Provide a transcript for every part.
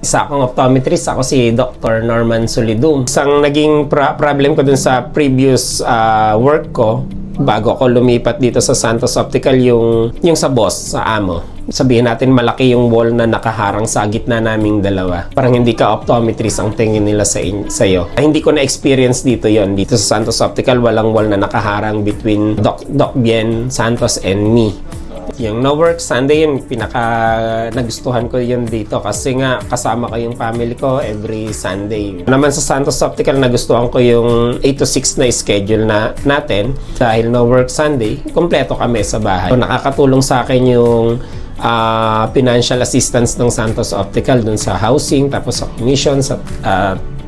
Isa akong optometrist, ako si Dr. Norman Solidum. Isang naging problem ko dun sa previous work ko, bago ako lumipat dito sa Santos Optical, yung sa boss, sa amo. Sabihin natin malaki yung wall na nakaharang sa gitna naming dalawa. Parang hindi ka optometrist ang tingin nila sa'yo. Hindi ko na-experience dito yon. Dito sa Santos Optical, walang wall na nakaharang between Doc Bien Santos and me. Yung No Work Sunday, yun pinaka nagustuhan ko yun dito kasi nga kasama ko yung family ko every Sunday. Naman sa Santos Optical, nagustuhan ko yung 8 to 6 na schedule natin dahil No Work Sunday, kompleto kami sa bahay. So, nakakatulong sa akin yung financial assistance ng Santos Optical dun sa housing, tapos sa commission, sa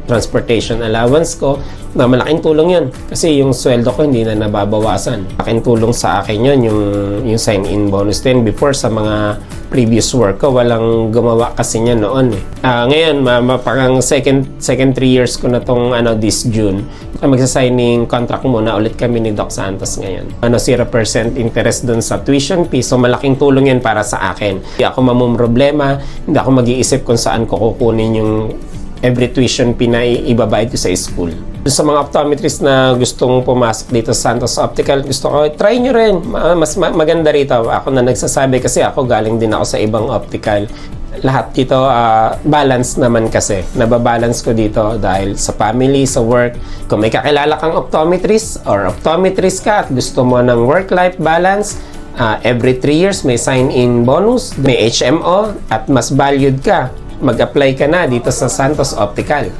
transportation allowance ko, na malaking tulong yun. Kasi yung sweldo ko hindi na nababawasan. Malaking tulong sa akin yun, yung sign-in bonus din. Before, sa mga previous work ko, walang gumawa kasi niya noon eh. Ngayon, parang second 3 years ko na tong this June. Magsa-signing contract muna ulit kami ni Doc Santos ngayon. 0% interest dun sa tuition fee. So, malaking tulong yan para sa akin. Hindi ako mamumroblema, hindi ako mag-iisip kung saan ko kukunin yung every tuition fee na ibabayad ko sa school. Sa mga optometrist na gustong pumasok dito sa Santos Optical, gusto ko, try nyo rin. Mas maganda rito. Ako na nagsasabi kasi ako galing din ako sa ibang optical. Lahat dito, balance naman kasi. Nababalance ko dito dahil sa family, sa work. Kung may kakilala kang optometrist or optometrist ka at gusto mo ng work-life balance, every 3 years may sign-in bonus, may HMO at mas valued ka. Mag-apply ka na dito sa Santos Optical.